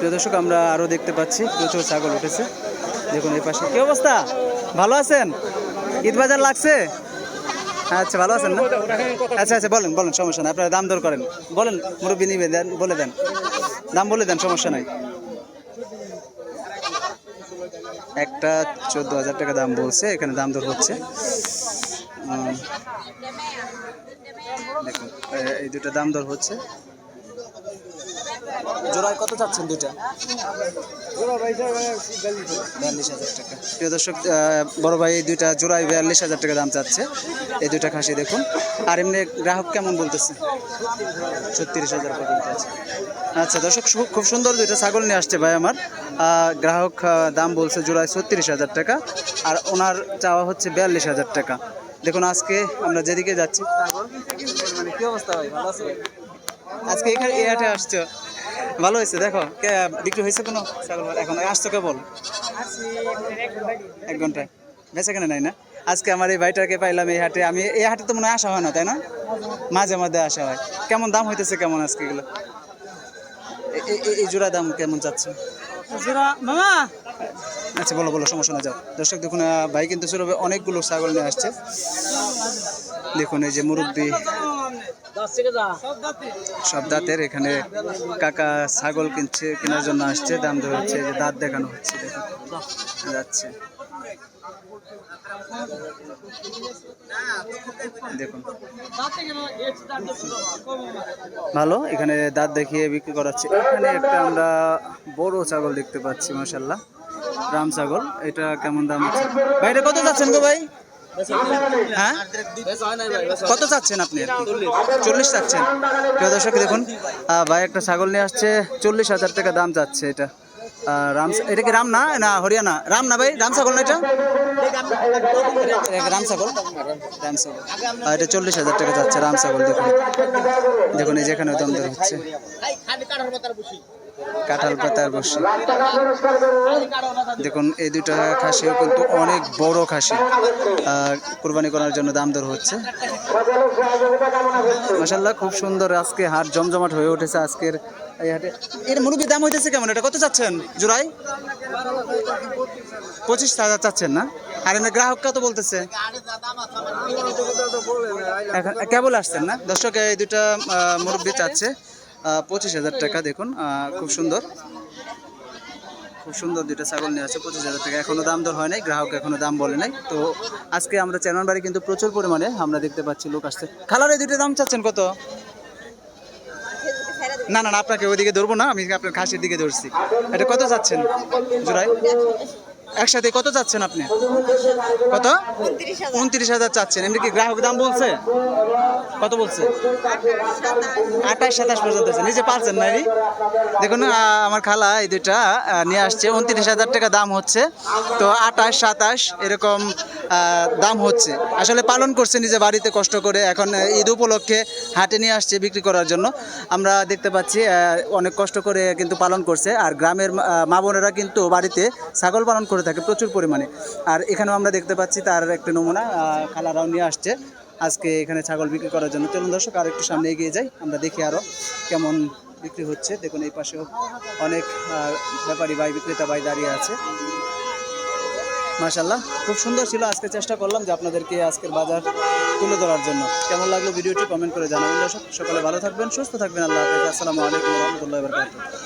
প্রিয় দর্শক, আমরা আরও দেখতে পাচ্ছি প্রচুর ছাগল উঠেছে। দেখুন এই পাশে। কি অবস্থা, ভালো আছেন? ঈদ বাজার লাগছে? আচ্ছা, ভালো আছেন না? আচ্ছা আচ্ছা, বলেন বলেন, সমস্যা নাই। আপনারা দাম দর করেন, বলেন, মুরব্বী নিবে দেন, বলে দেন, দাম বলে দেন, সমস্যা নাই। একটা 14,000 টাকা দাম বলছে, এখানে দাম দর হচ্ছে। দেখুন এই দুটো দাম দর হচ্ছে। জোড়ায় কত চাচ্ছেন দুইটা? 42,000 টাকা। প্রিয় দর্শক, বড় ভাই এই দুইটা জোড়ায় 42,000 টাকা দাম চাচ্ছে এই দুইটা খাসি। দেখুন, আর এমনি গ্রাহক কেমন বলতেছে? 36,000 পর্যন্ত আছে। আচ্ছা দর্শক, খুব সুন্দর দুইটা ছাগল নিয়ে আসছে ভাই আমার। গ্রাহক দাম বলছে জোড়ায় 36,000 টাকা, আর ওনার চাওয়া হচ্ছে 42,000 টাকা। দেখুন আজকে আমরা যেদিকে যাচ্ছি ছাগল মানে কি অবস্থা ভাই, ভালো আছে? আজকে এখানে এই হাটে আসছো, ভালো হয়েছে। দেখো বিক্রি হয়েছে কোনো ছাগল? এখন আসছো কেবল? 1 ঘন্টায় বেচা কেনা নাই না? আজকে আমার এই ভাইটাকে পাইলাম এই হাটে। আমি এই হাটে তো মনে হয় আসা হয় না, তাই না? মাঝে মাঝে আসা হয়। কেমন দাম হইতেছে, কেমন আজকে এগুলো? এই জোড়া দাম কেমন চাচ্ছে? আচ্ছা বলো বলো, সমস্যা না, যাও। দর্শক দেখুন, ভাই কিন্তু সুরভে অনেকগুলো ছাগল নিয়ে আসছে। দেখুন এই যে মুরব্বি সব দাঁতের, এখানে কাকা ছাগল কেনার জন্য আসছে, দাম ধরে হচ্ছে। যে দাঁত দেখানো হচ্ছে, দেখুন যাচ্ছে। দেখুন ভালো, এখানে দাঁত দেখিয়ে বিক্রি করাচ্ছে। এখানে একটা আমরা বড় ছাগল দেখতে পাচ্ছি, মাশাআল্লাহ, রাম ছাগল। এটা কেমন দাম আছে ভাই? এটা কত যাচ্ছেন গো ভাই? হ্যাঁ, কত চাচ্ছেন আপনি? 40 চাচ্ছেন। প্রিয় দর্শক দেখুন, ভাই একটা ছাগল নিয়ে আসছে, 40,000 টাকা দাম চাচ্ছে। এটা রাম, এটা কি রাম না? না হরিয়ানা রাম না ভাই, রাম ছাগল না এটা? রাম ছাগল, রাম ছাগল। এটা 40,000 টাকা যাচ্ছে রাম ছাগল। দেখুন দেখুন, এই যেখানে দাম দর হচ্ছে, কাঁঠাল পাতার বসে। দেখুন এই দুইটা খাসিও কিন্তু অনেক বড় খাসি, কুরবানি করার জন্য দাম দর হচ্ছে। মাশাআল্লাহ, খুব সুন্দর আজকে হাট জমজমাট হয়ে উঠেছে আজকের এই হাটে। এর মুরগির দাম হইতেছে কেমন? এটা কত চাচ্ছেন জোড়াই? 25,000 চাচ্ছেন না? আর এমনি গ্রাহক কত বলতেছে? এখন কেবল আসছেন না? দর্শক এই দুটা মুরব্বি চাচ্ছে 25,000 টাকা। দেখুন খুব সুন্দর, খুব সুন্দর দুইটা ছাগল নিয়ে আসছে, 25,000 টাকা। এখনো দাম দর হয় নাই, গ্রাহক এখনো দাম বলে নাই। তো আজকে আমরা চেরমানবাড়ি কিন্তু প্রচুর পরিমাণে আমরা দেখতে পাচ্ছি লোক আসছে। খালার এই দুইটা দাম চাচ্ছেন কত? না না না, আপনাকে ওইদিকে ধরবো না, আমি আপনার খাসির দিকে ধরছি। এটা কত চাচ্ছেন জোড়ায়? একসাথে কত চাচ্ছেন আপনি? কত? 29,000 চাচ্ছেন। এমনি কি গ্রাহক দাম বলছে? কত বলছে? 28-27 পর্যন্ত আছে। নিজে পারছেন না? দেখুন আমার খালা এই দুইটা নিয়ে আসছে, 29,000 টাকা দাম হচ্ছে। তো 28-27 এরকম দাম হচ্ছে। আসলে পালন করছে নিজে বাড়িতে কষ্ট করে, এখন ঈদ উপলক্ষে হাটে নিয়ে আসছে বিক্রি করার জন্য। আমরা দেখতে পাচ্ছি অনেক কষ্ট করে কিন্তু পালন করছে। আর গ্রামের মা বোনেরা কিন্তু বাড়িতে ছাগল পালন করে থাকে প্রচুর পরিমাণে। আর এখানেও আমরা দেখতে পাচ্ছি তার একটা নমুনা খালারাও নিয়ে আসছে আজকে এখানে ছাগল বিক্রি করার জন্য। চলুন দর্শক, আর একটু সামনে এগিয়ে যাই, আমরা দেখি আরও কেমন বিক্রি হচ্ছে। দেখুন এই পাশেও অনেক ব্যাপারী ভাই, বিক্রেতা ভাই দাঁড়িয়ে আছে। মাশাআল্লাহ, খুব সুন্দর ছিল। আজকে চেষ্টা করলাম যে আপনাদেরকে আজকের বাজার তুলে ধরার জন্য। কেমন লাগলো ভিডিওটি কমেন্ট করে জানাবেন। দর্শক সকলে ভালো থাকবেন, সুস্থ থাকবেন। আল্লাহ হাফেজ। আসসালামু আলাইকুম ওয়া রাহমাতুল্লাহি ওয়া বারাকাতুহু।